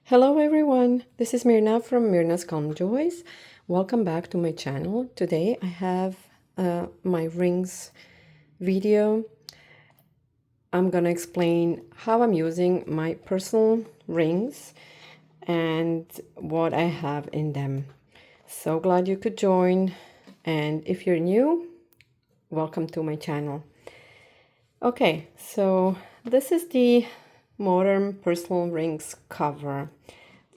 Hello everyone, this is Mirna from Mirna's Calm Joys. Welcome back to my channel. Today I have my rings video. I'm gonna explain how I'm using my personal rings and what I have in them. So glad you could join, and if you're new, welcome to my channel. Okay, so this is the Moterm Personal Rings cover.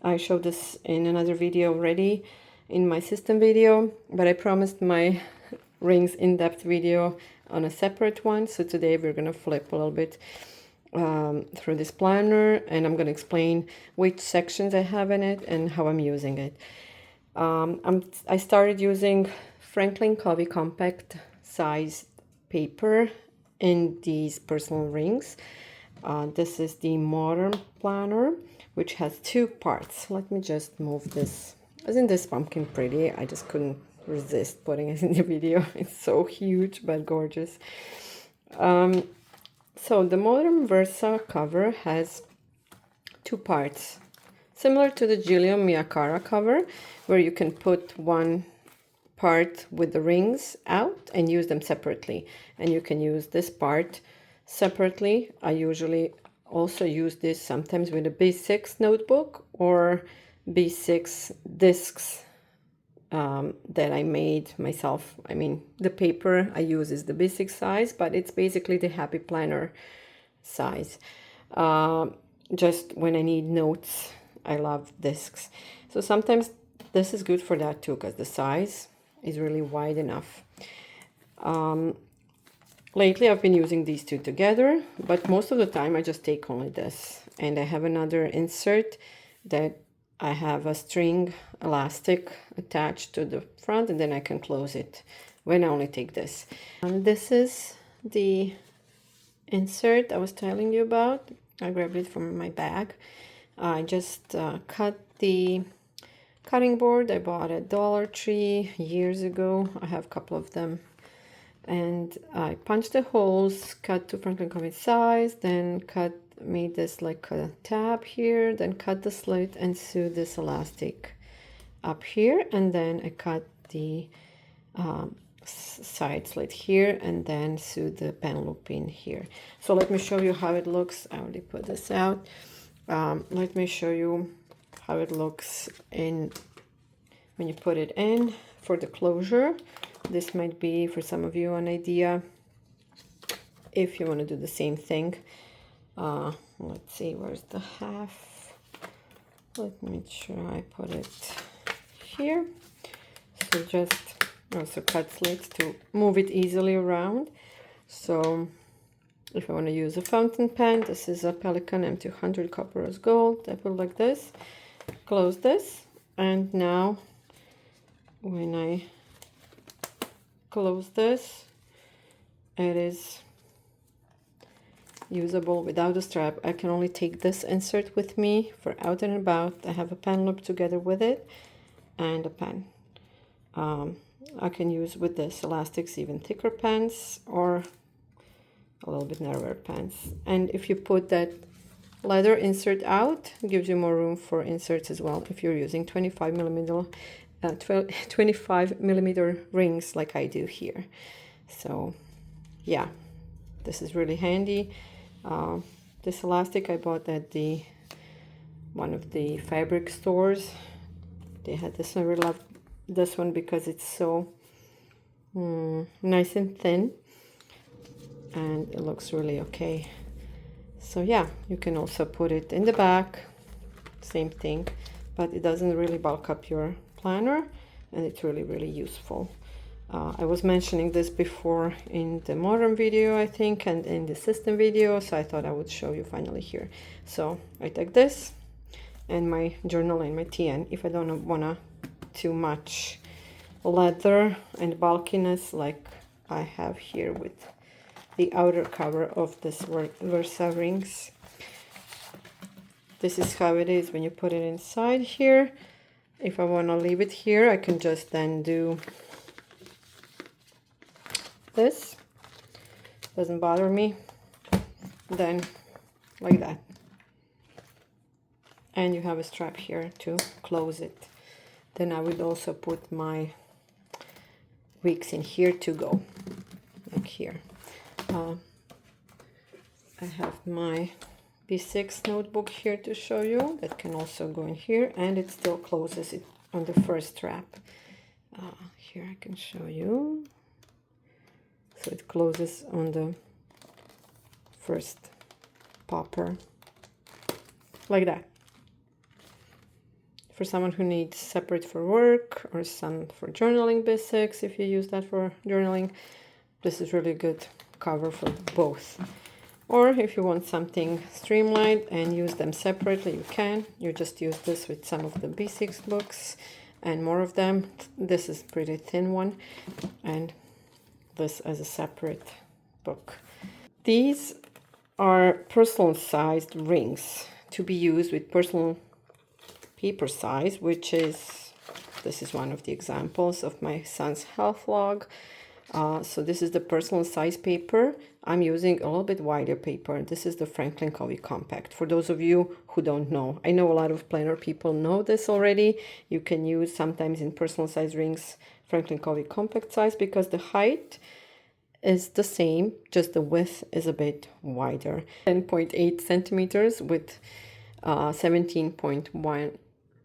I showed this in another video already, in my system video, but I promised my rings in-depth video on a separate one. So today we're going to flip a little bit through this planner, and I'm going to explain which sections I have in it and how I'm using it. I started using Franklin Covey Compact size paper in these personal rings. This is the Moterm planner, which has two parts. Let me just move this. Isn't this pumpkin pretty? I just couldn't resist putting it in the video. It's so huge but gorgeous. So the Moterm Versa cover has two parts, similar to the Giulio Miyakara cover, where you can put one part with the rings out and use them separately, and you can use this part separately. I usually also use this sometimes with a B6 notebook or B6 discs that I made myself. I mean, the paper I use is the B6 size, but it's basically the Happy Planner size. Just when I need notes, I love discs. So sometimes this is good for that too, because the size is really wide enough. Lately I've been using these two together, but most of the time I just take only this. And I have another insert that I have a string elastic attached to the front, and then I can close it when I only take this. And this is the insert I was telling you about. I grabbed it from my bag. I just cut the cutting board I bought at Dollar Tree years ago. I have a couple of them. And I punched the holes, cut to Franklin Covey size, then made this like a tab here, then cut the slit and sewed this elastic up here, and then I cut the side slit here and then sewed the pen loop in here. So let me show you how it looks. I already put this out. Let me show you how it looks when you put it in for the closure. This might be for some of you an idea if you want to do the same thing. Let's see, where's the half? Let me make sure I put it here. So just also cut slits to move it easily around. So if I want to use a fountain pen, this is a Pelikan M200 copper rose gold. I put like this, close this, and now when I close this, it is usable without a strap. I can only take this insert with me for out and about. I have a pen loop together with it and a pen. I can use with this elastics even thicker pens or a little bit narrower pens. And if you put that leather insert out, it gives you more room for inserts as well if you're using 25 millimeter rings like I do here. So yeah, this is really handy. This elastic I bought at one of the fabric stores. They had this one. I really love this one because it's so nice and thin, and it looks really okay. So yeah, you can also put it in the back, same thing, but it doesn't really bulk up your planner, and it's really useful. I was mentioning this before in the Moterm video, I think, and in the system video, so I thought I would show you finally here. So I take this and my journal and my TN if I don't want too much leather and bulkiness like I have here with the outer cover of this Versa rings. This is how it is when you put it inside here. If I want to leave it here, I can just then do this. Doesn't bother me. Then like that. and you have a strap here to close it. Then I would also put my wicks in here to go, like here. I have my B6 notebook here to show you that can also go in here, and it still closes it on the first strap. Here I can show you. So it closes on the first popper, like that. For someone who needs separate for work or some for journaling B6, if you use that for journaling, this is really good cover for both. Or if you want something streamlined and use them separately, you can. You just use this with some of the B6 books and more of them. This is a pretty thin one, and this as a separate book. These are personal sized rings to be used with personal paper size, which is, this is one of the examples of my son's health log. So this is the personal size paper. I'm using a little bit wider paper. This is the Franklin Covey Compact. For those of you who don't know, I know a lot of planner people know this already. You can use sometimes in personal size rings Franklin Covey Compact size because the height is the same, just the width is a bit wider. 10.8 centimeters with 17.1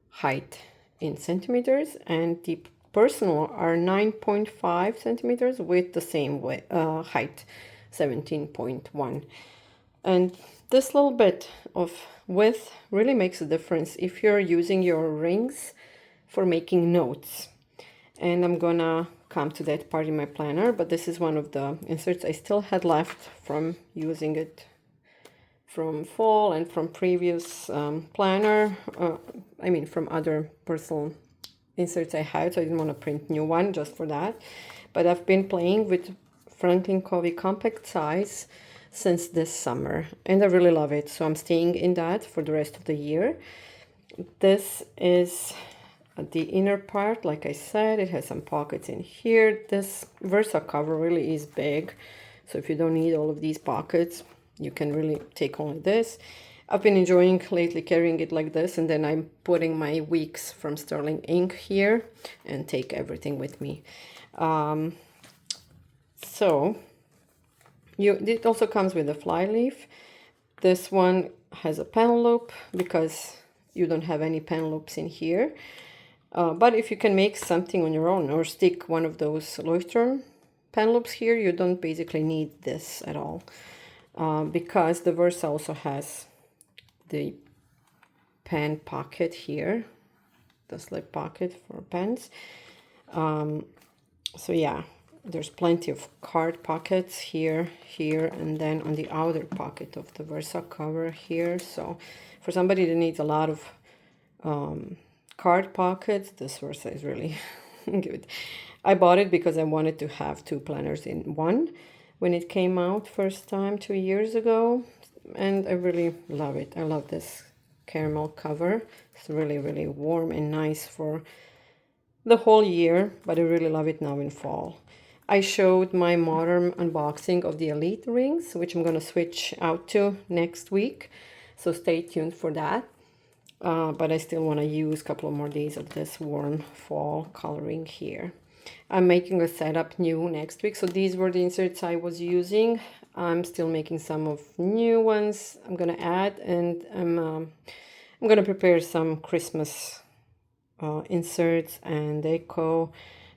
height in centimeters, and the personal are 9.5 centimeters with the same height, 17.1. And this little bit of width really makes a difference if you're using your rings for making notes. And I'm gonna come to that part in my planner, but this is one of the inserts I still had left from using it from fall and from previous planner, I mean from other personal inserts I had, so I didn't want to print new one just for that. But I've been playing with Franklin Covey Compact size since this summer, and I really love it, so I'm staying in that for the rest of the year. This is the inner part. Like I said, it has some pockets in here. This Versa cover really is big, so if you don't need all of these pockets, you can really take only this. I've been enjoying lately carrying it like this, and then I'm putting my wicks from Sterling ink here and take everything with me. It also comes with a fly leaf. This one has a pen loop because you don't have any pen loops in here. But if you can make something on your own or stick one of those Moterm pen loops here, you don't basically need this at all. Because the Versa also has the pen pocket here, the slip pocket for pens. So yeah, there's plenty of card pockets here, and then on the outer pocket of the Versa cover here. So for somebody that needs a lot of card pockets, this Versa is really good. I bought it because I wanted to have two planners in one when it came out first time 2 years ago, and I really love it. I love this caramel cover. It's really, really warm and nice for the whole year, but I really love it now in fall. I showed my Moterm unboxing of the Elite rings, which I'm going to switch out to next week, so stay tuned for that. But I still want to use a couple of more days of this warm fall coloring here. I'm making a setup new next week. So these were the inserts I was using. I'm still making some of new ones I'm going to add, and I'm going to prepare some Christmas inserts and deco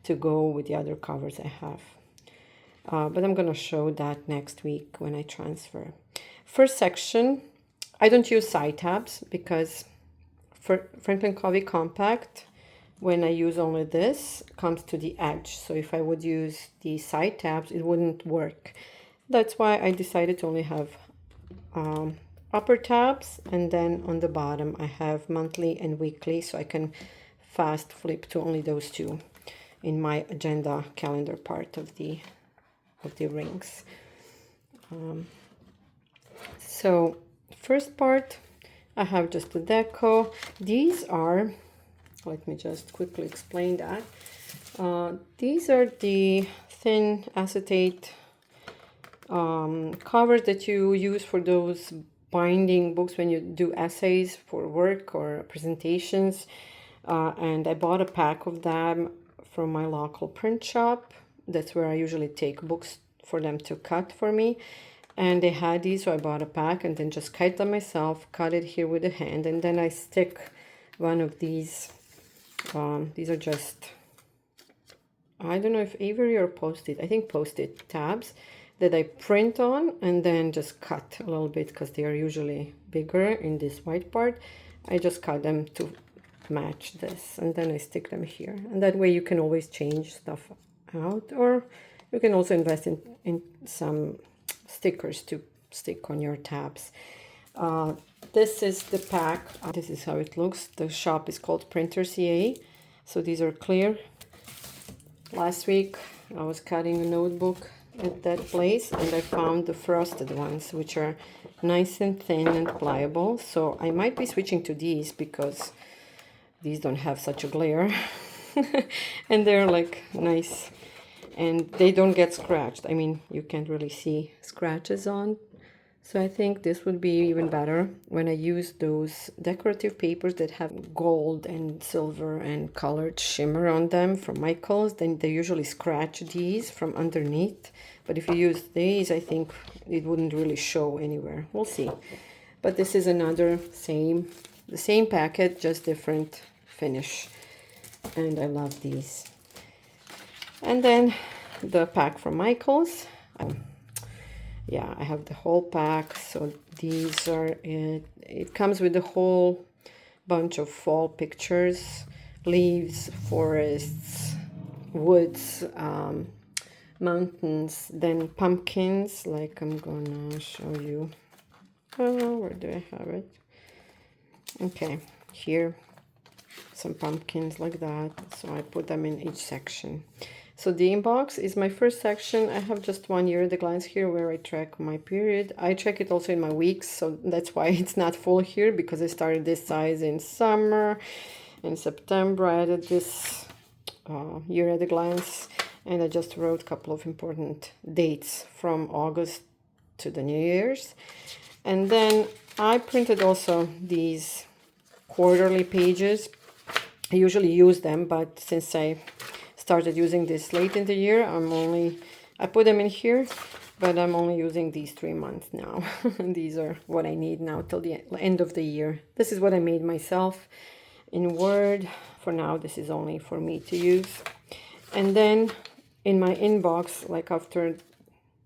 to go with the other covers I have. But I'm going to show that next week when I transfer. First section, I don't use side tabs because for Franklin Covey Compact, when I use only this, comes to the edge. So if I would use the side tabs, it wouldn't work. That's why I decided to only have upper tabs, and then on the bottom I have monthly and weekly, so I can fast flip to only those two in my agenda calendar part of the rings. So first part, I have just the deco. These are, let me just quickly explain that. These are the thin acetate covers that you use for those binding books when you do essays for work or presentations. And I bought a pack of them from my local print shop. That's where I usually take books for them to cut for me. And they had these, so I bought a pack and then just cut them myself, cut it here with a hand, and then I stick one of these. These are just, I don't know if Avery or Post-it, I think Post-it tabs that I print on and then just cut a little bit because they are usually bigger in this white part. I just cut them to match this and then I stick them here. And that way you can always change stuff out, or you can also invest in some stickers to stick on your tabs. This is the pack. This is how it looks. The shop is called Printer CA. So these are clear. Last week I was cutting a notebook at that place and I found the frosted ones, which are nice and thin and pliable. So I might be switching to these because these don't have such a glare and they're like nice and they don't get scratched. I mean, you can't really see scratches on. So I think this would be even better when I use those decorative papers that have gold and silver and colored shimmer on them from Michaels. Then they usually scratch these from underneath. But if you use these, I think it wouldn't really show anywhere. We'll see. But this is another the same packet, just different finish. And I love these. And then the pack from Michaels. Yeah, I have the whole pack. So these are it. It comes with a whole bunch of fall pictures, leaves, forests, woods, mountains, then pumpkins, like I'm gonna show you. Oh, where do I have it? Okay, here, some pumpkins like that. So I put them in each section. So the inbox is my first section. I have just 1 year at a glance here where I track my period. I track it also in my weeks, so that's why it's not full here, because I started this size in summer. In September I added this year at a glance, and I just wrote a couple of important dates from August to the New Year's. And then I printed also these quarterly pages. I usually use them, but since I started using this late in the year, I put them in here, but I'm only using these 3 months now. These are what I need now till the end of the year. This is what I made myself in Word. For now, this is only for me to use. And then in my inbox, like after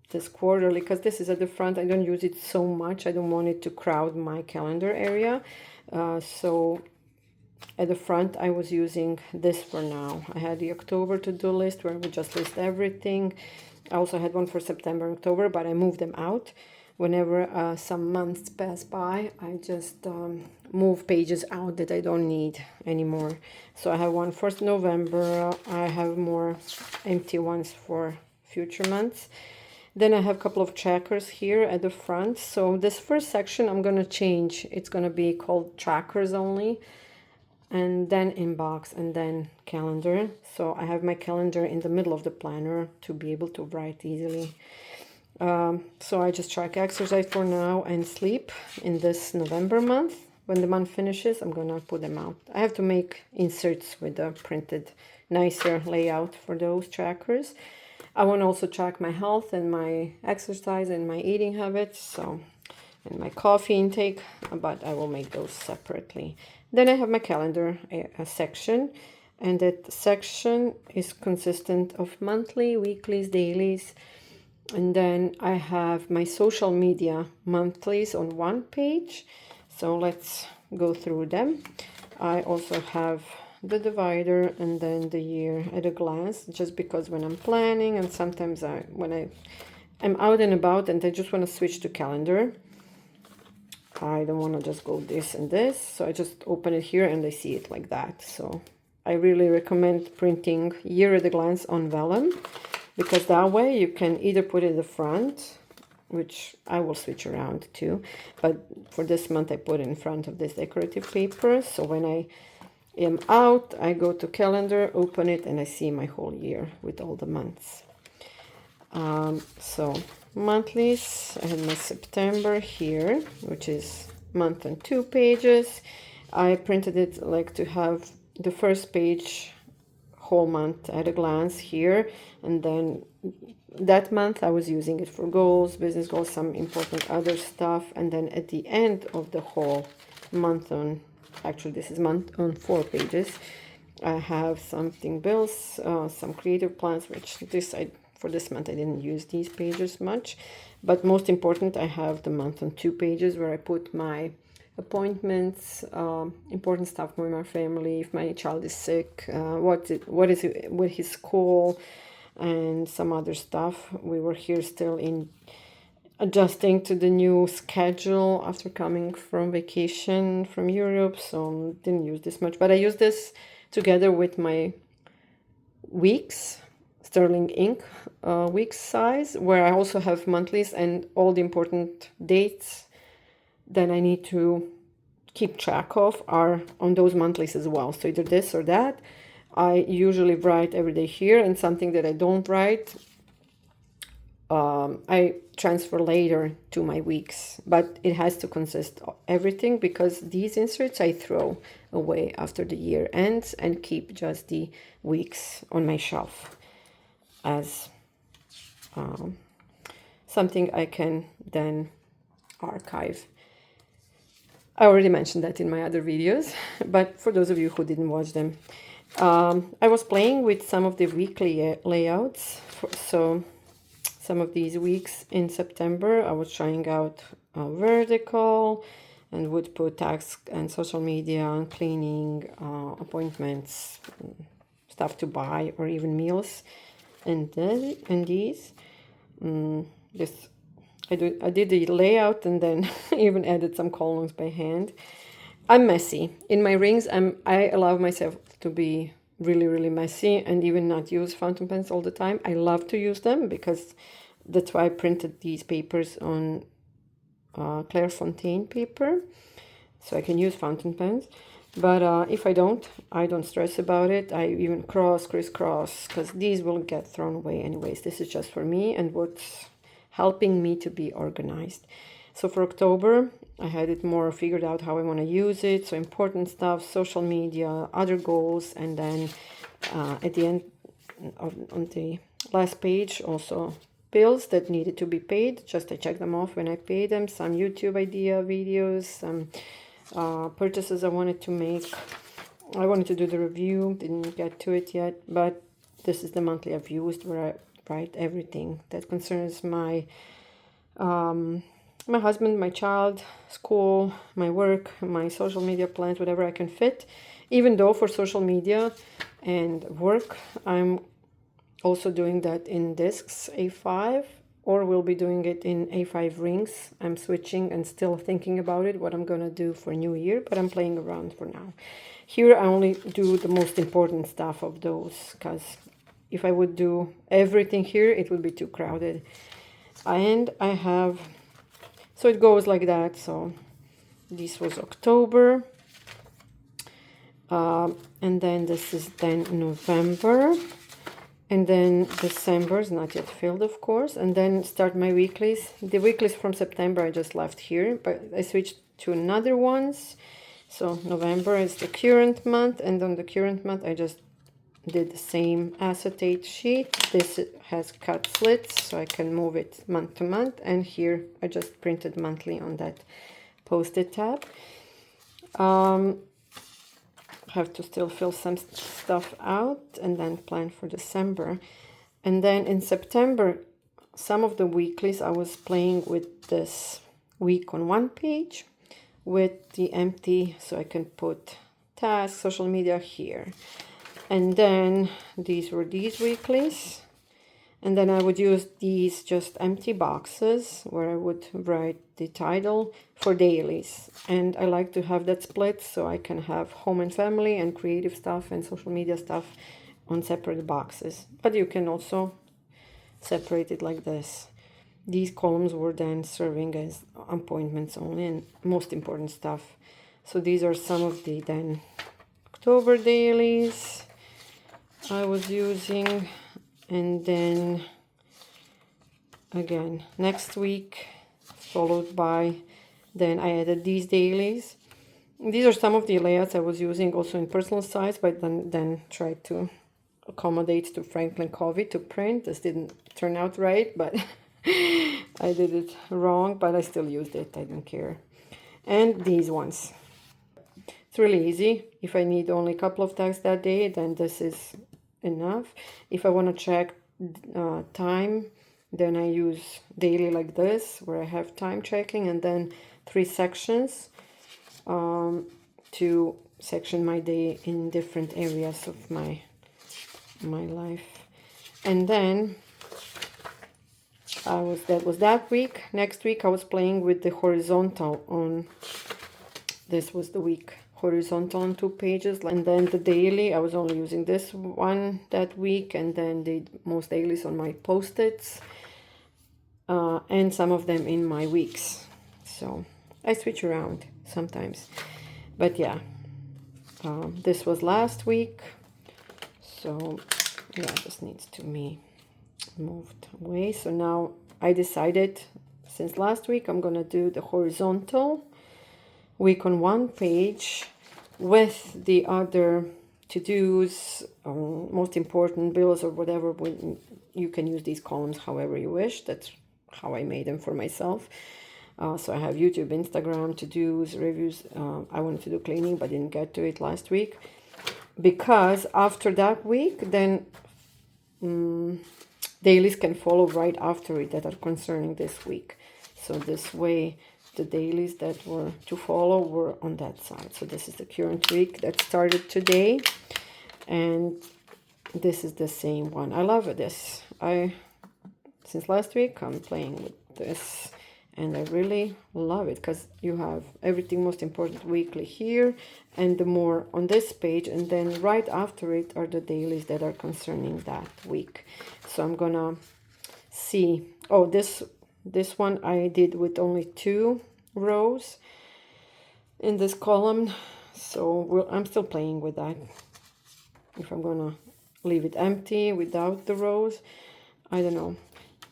this quarterly, because this is at the front, I don't use it so much. I don't want it to crowd my calendar area. So at the front, I was using this for now. I had the October to-do list where we just list everything. I also had one for September and October, but I moved them out. Whenever some months pass by, I just move pages out that I don't need anymore. So I have one for November. I have more empty ones for future months. Then I have a couple of trackers here at the front. So this first section I'm going to change. It's going to be called trackers only, and then inbox, and then calendar. So I have my calendar in the middle of the planner to be able to write easily. So I just track exercise for now and sleep in this November month. When the month finishes, I'm gonna put them out. I have to make inserts with the printed nicer layout for those trackers. I want to also track my health and my exercise and my eating habits, and my coffee intake, but I will make those separately. Then I have my calendar a section, and that section is consistent of monthly, weeklies, dailies. And then I have my social media monthlies on one page. So let's go through them. I also have the divider and then the year at a glance, just because when I'm planning, and sometimes when I'm out and about and I just want to switch to calendar, I don't want to just go this and this, so I just open it here and I see it like that. So I really recommend printing year at a glance on vellum, because that way you can either put it in the front, which I will switch around too, but for this month I put it in front of this decorative paper. So when I am out, I go to calendar, open it, and I see my whole year with all the months. So monthlies. I have my September here, which is month on 2 pages. I printed it like to have the first page whole month at a glance here, and then that month I was using it for goals, business goals, some important other stuff, and then at the end of the whole month on, actually this is month on 4 pages, I have something bills, some creative plans, which for this month I didn't use these pages much, but most important I have the month on 2 pages where I put my appointments, important stuff with my family, if my child is sick, what is it with his school, and some other stuff. We were here still in adjusting to the new schedule after coming from vacation from Europe, so didn't use this much, but I use this together with my weeks, sterling ink weeks size, where I also have monthlies and all the important dates that I need to keep track of are on those monthlies as well. So either this or that. I usually write every day here, and something that I don't write, I transfer later to my weeks. But it has to consist of everything, because these inserts I throw away after the year ends and keep just the weeks on my shelf as something I can then archive. I already mentioned that in my other videos, but for those of you who didn't watch them, I was playing with some of the weekly layouts. So some of these weeks in September, I was trying out vertical and would put tasks and social media and cleaning, appointments, stuff to buy, or even meals. And these, I did the layout and then even added some columns by hand. I'm messy. In my rings, I allow myself to be really, really messy and even not use fountain pens all the time. I love to use them because that's why I printed these papers on Clairefontaine paper, so I can use fountain pens. But if I don't stress about it. I even crisscross, because these will get thrown away anyways. This is just for me and what's helping me to be organized. So for October, I had it more figured out how I want to use it. So important stuff, social media, other goals, and then at the end on the last page, also bills that needed to be paid. Just I check them off when I pay them. Some YouTube idea videos, some purchases I wanted to make. I wanted to do the review, didn't get to it yet, but this is the monthly I've used, where I write everything that concerns my my husband, my child, school, my work, my social media plans, whatever I can fit. Even though for social media and work, I'm also doing that in discs A5, or will be doing it in A5 rings. I'm switching and still thinking about it, what I'm gonna do for New Year, but I'm playing around for now. Here I only do the most important stuff of those, because if I would do everything here, it would be too crowded. And I have, so it goes like that. So this was October. And then this is then November. And then December is not yet filled, of course. And then start my weeklies. The weeklies from September I just left here, but I switched to another ones. So November is the current month, and on the current month I just did the same acetate sheet. This has cut slits, so I can move it month to month. And here I just printed monthly on that post-it tab. Have to still fill some stuff out and then plan for December. And then in September, some of the weeklies I was playing with this week on one page with the empty, so I can put tasks, social media here. And then these were these weeklies. And then I would use these just empty boxes where I would write the title for dailies. And I like to have that split, so I can have home and family and creative stuff and social media stuff on separate boxes. But you can also separate it like this. These columns were then serving as appointments only and most important stuff. So these are some of the then October dailies I was using. And then again next week, followed by, then I added these dailies. These are some of the layouts I was using also in personal size, but then tried to accommodate to Franklin Covey to print. This didn't turn out right, but I did it wrong, but I still used it. I don't care. And these ones. It's really easy. If I need only a couple of tags that day, then this is enough. If I want to check time, then I use daily like this, where I have time checking, and then 3 sections to section my day in different areas of my life. And then that was that week. Next week I was playing with the horizontal on, this was the week, horizontal on 2 pages, and then the daily I was only using this one that week, and then did most dailies on my post-its, and some of them in my weeks. So I switch around sometimes, but yeah, this was last week. So yeah, this needs to be moved away. So now I decided, since last week, I'm gonna do the horizontal week on 1 page with the other to-dos, most important bills or whatever. You can use these columns however you wish. That's how I made them for myself. So I have YouTube, Instagram, to-dos, reviews. I wanted to do cleaning, but didn't get to it last week, because after that week, then dailies can follow right after it that are concerning this week. So this way, the dailies that were to follow were on that side. So this is the current week that started today, and this is the same one. I love this. Since last week I'm playing with this, and I really love it, because you have everything most important weekly here, and the more on this page, and then right after it are the dailies that are concerning that week. So I'm gonna see, oh, this one I did with only 2 rows in this column, so I'm still playing with that. If I'm gonna leave it empty without the rows, I don't know.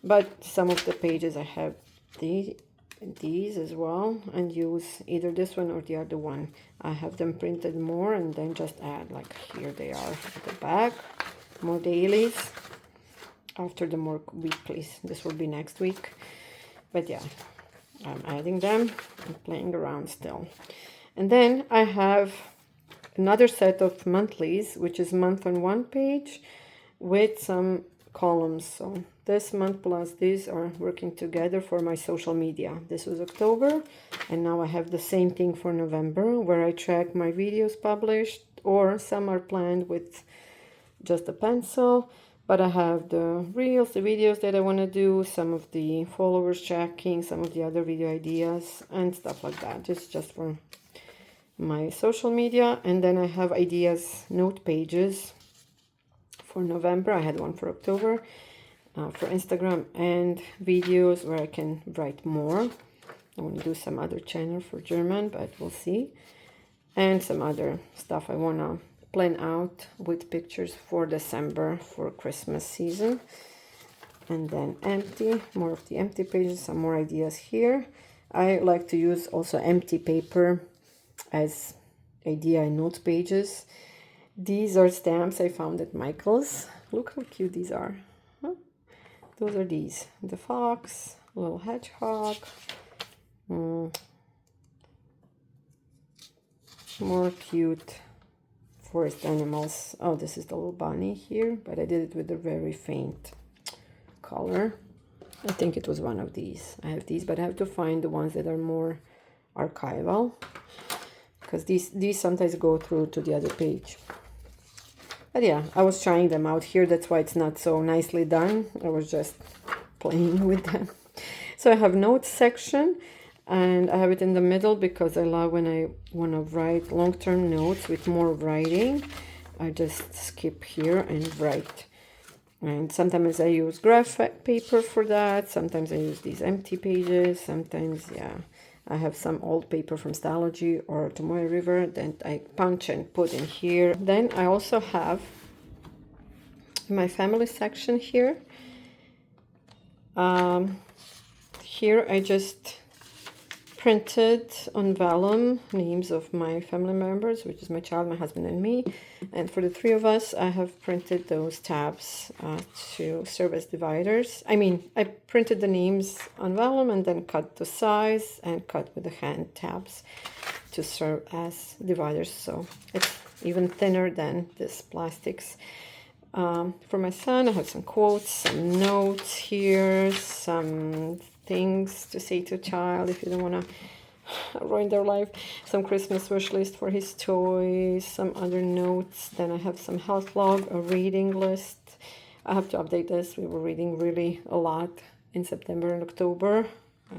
But some of the pages I have these as well, and use either this one or the other one. I have them printed more, and then just add, like here they are at the back, more dailies after the more weeklies. This will be next week, but yeah, I'm adding them and playing around still. And then I have another set of monthlies, which is month on 1 page with some columns. So this month plus these are working together for my social media. This was October, and now I have the same thing for November, where I track my videos published, or some are planned with just a pencil, but I have the reels, the videos that I want to do, some of the followers tracking, some of the other video ideas and stuff like that. It's just for my social media. And then I have ideas note pages for November. I had one for October, for Instagram, and videos where I can write more. I want to do some other channel for German, but we'll see. And some other stuff I want to plan out with pictures for December, for Christmas season. And then empty, more of the empty pages, some more ideas here. I like to use also empty paper as idea and notes pages. These are stamps I found at Michael's. Look how cute these are. Huh? Those are these. The fox, little hedgehog. More cute forest animals. Oh, this is the little bunny here, but I did it with a very faint color. I think it was one of these. I have these, but I have to find the ones that are more archival, because these sometimes go through to the other page. But yeah, I was trying them out here. That's why it's not so nicely done. I was just playing with them. So I have notes section, and I have it in the middle because I love when I want to write long-term notes with more writing. I just skip here and write. And sometimes I use graph paper for that. Sometimes I use these empty pages. Sometimes, yeah, I have some old paper from Stalogy or Tomoe River that I punch and put in here. Then I also have my family section here. Here I just printed on vellum names of my family members, which is my child, my husband, and me. And for the three of us, I have printed those tabs to serve as dividers. I mean, I printed the names on vellum and then cut the size and cut with the hand tabs to serve as dividers. So it's even thinner than this plastics. For my son, I have some quotes, some notes here, some things to say to a child if you don't want to ruin their life, some Christmas wish list for his toys, some other notes. Then I have some health log, a reading list. I have to update this. We were reading really a lot in September and October.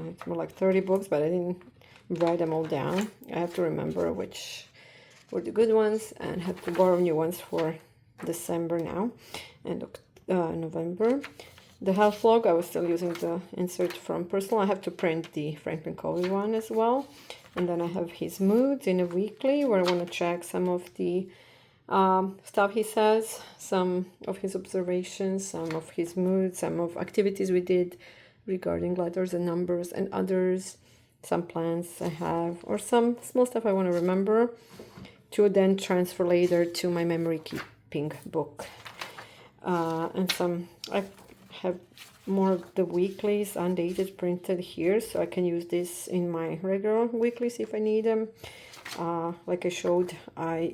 It's more like 30 books, but I didn't write them all down. I have to remember which were the good ones and have to borrow new ones for December now and November. The health log, I was still using the insert from Personal. I have to print the Franklin Covey one as well. And then I have his moods in a weekly where I want to check some of the stuff he says, some of his observations, some of his moods, some of activities we did regarding letters and numbers and others, some plans I have, or some small stuff I want to remember to then transfer later to my memory keeping book. And some, I have more of the weeklies undated printed here, so I can use this in my regular weeklies if I need them. Like I showed, I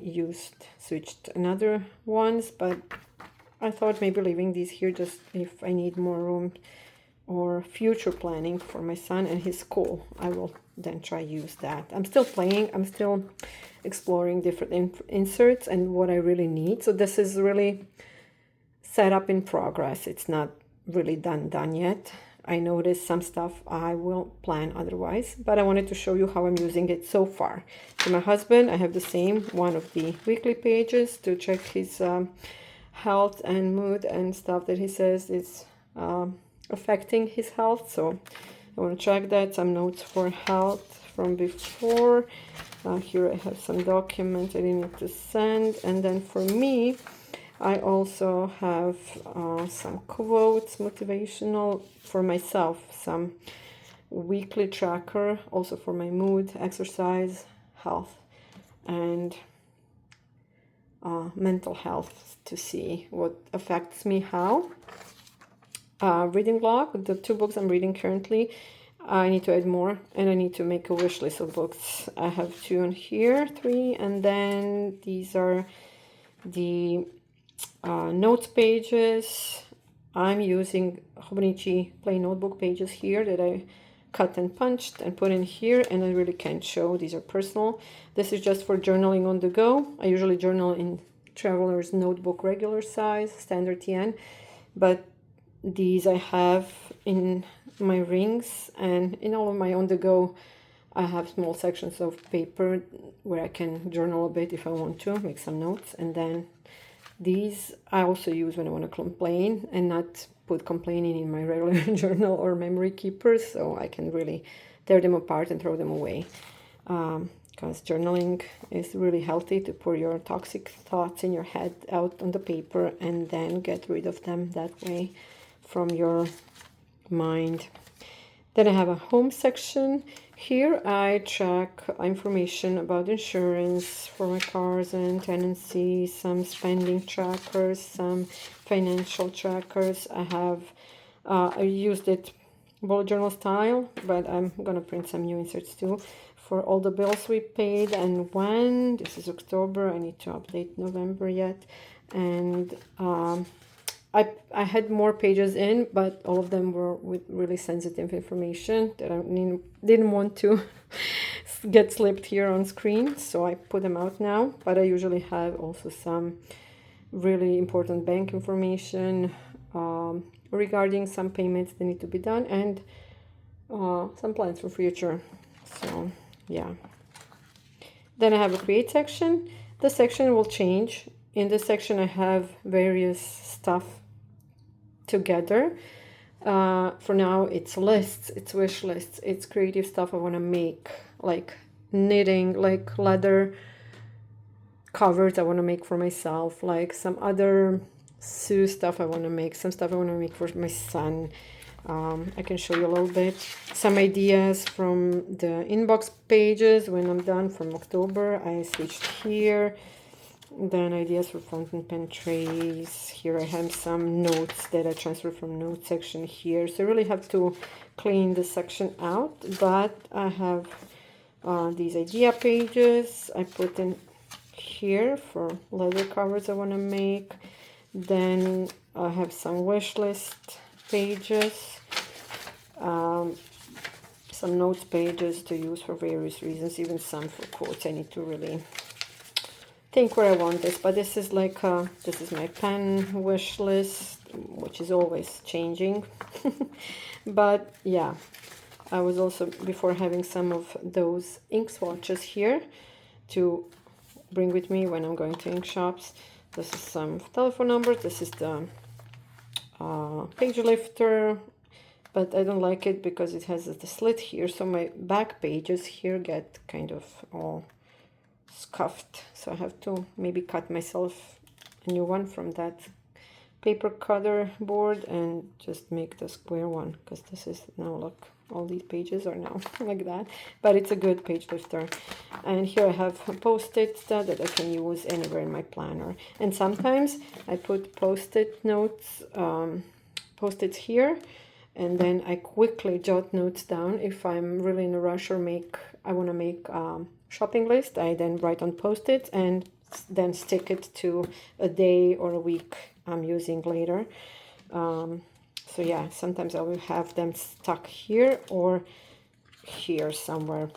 switched another ones, but I thought maybe leaving these here just if I need more room or future planning for my son and his school. I will then try use that. I'm still playing, I'm still exploring different inserts and what I really need. So this is really set up in progress. It's not really done yet. I noticed some stuff I will plan otherwise, but I wanted to show you how I'm using it so far. For my husband, I have the same one of the weekly pages to check his health and mood and stuff that he says is affecting his health. So I want to check that. Some notes for health from before. Here I have some documents I need to send. And then for me, I also have some quotes, motivational for myself, some weekly tracker, also for my mood, exercise, health, and mental health to see what affects me how. Reading log, the 2 books I'm reading currently. I need to add more and I need to make a wish list of books. I have 2 on here, 3, and then these are the notes pages. I'm using Hobonichi plain notebook pages here that I cut and punched and put in here, and I really can't show. These are personal. This is just for journaling on the go. I usually journal in Traveler's Notebook regular size, standard TN, but these I have in my rings and in all of my on the go. I have small sections of paper where I can journal a bit if I want to, make some notes, and then these I also use when I want to complain and not put complaining in my regular journal or memory keepers, so I can really tear them apart and throw them away. Because journaling is really healthy to pour your toxic thoughts in your head out on the paper and then get rid of them that way from your mind. Then I have a home section. Here I track information about insurance for my cars and tenancy, some spending trackers, some financial trackers. I used it bullet journal style, but I'm gonna print some new inserts too for all the bills we paid and when. This is October, I need to update November yet. And I had more pages in, but all of them were with really sensitive information that I didn't want to get slipped here on screen, so I put them out now. But I usually have also some really important bank information regarding some payments that need to be done and some plans for future. So yeah. Then I have a create section. The section will change. In this section I have various stuff together. For now it's lists, it's wish lists, it's creative stuff I want to make, like knitting, like leather covers I want to make for myself, like some other sew stuff I want to make, some stuff I want to make for my son, I can show you a little bit some ideas from the inbox pages when I'm done from October. I switched here. Then ideas for fountain pen trays. Here I have some notes that I transferred from note section here. So I really have to clean this section out. But I have these idea pages I put in here for leather covers I want to make. Then I have some wish list pages, some notes pages to use for various reasons, even some for quotes. I need to really think where I want this, but this is like this is my pen wish list, which is always changing. But yeah, I was also before having some of those ink swatches here to bring with me when I'm going to ink shops. This is some telephone numbers. This is the page lifter, but I don't like it because it has the slit here, so my back pages here get kind of all scuffed, so I have to maybe cut myself a new one from that paper cutter board and just make the square one, because this is now, look, all these pages are now like that, but it's a good page lifter. And here I have post-it that I can use anywhere in my planner, and sometimes I put post-it notes, post-its here, and then I quickly jot notes down if I'm really in a rush or I want to make shopping list. I then write on post-it and then stick it to a day or a week I'm using later. So yeah, sometimes I will have them stuck here or here somewhere,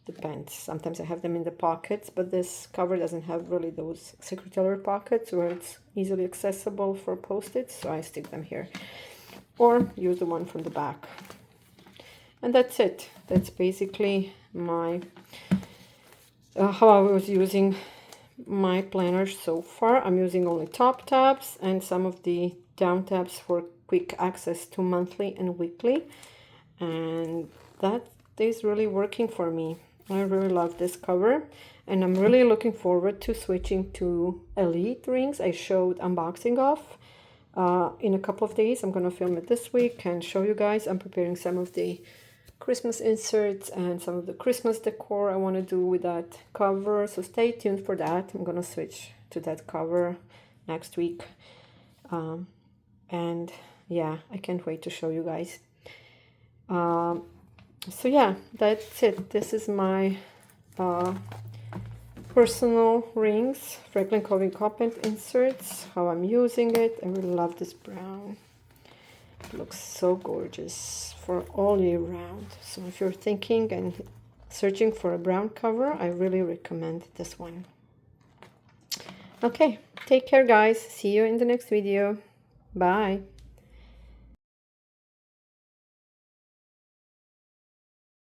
depends. Sometimes I have them in the pockets, but this cover doesn't have really those secretarial pockets where it's easily accessible for post-its, so I stick them here or use the one from the back. And that's it. That's basically my how I was using my planner so far. I'm using only top tabs and some of the down tabs for quick access to monthly and weekly, and that is really working for me. I really love this cover, and I'm really looking forward to switching to Elite rings I showed unboxing of in a couple of days. I'm gonna film it this week and show you guys. I'm preparing some of the Christmas inserts and some of the Christmas decor I want to do with that cover, so stay tuned for that. I'm gonna switch to that cover next week, and yeah, I can't wait to show you guys. So yeah, that's it. This is my personal rings, Franklin Covey Compact inserts, how I'm using it. I really love this brown. It looks so gorgeous for all year round. So if you're thinking and searching for a brown cover, I really recommend this one. Okay, take care guys. See you in the next video. Bye.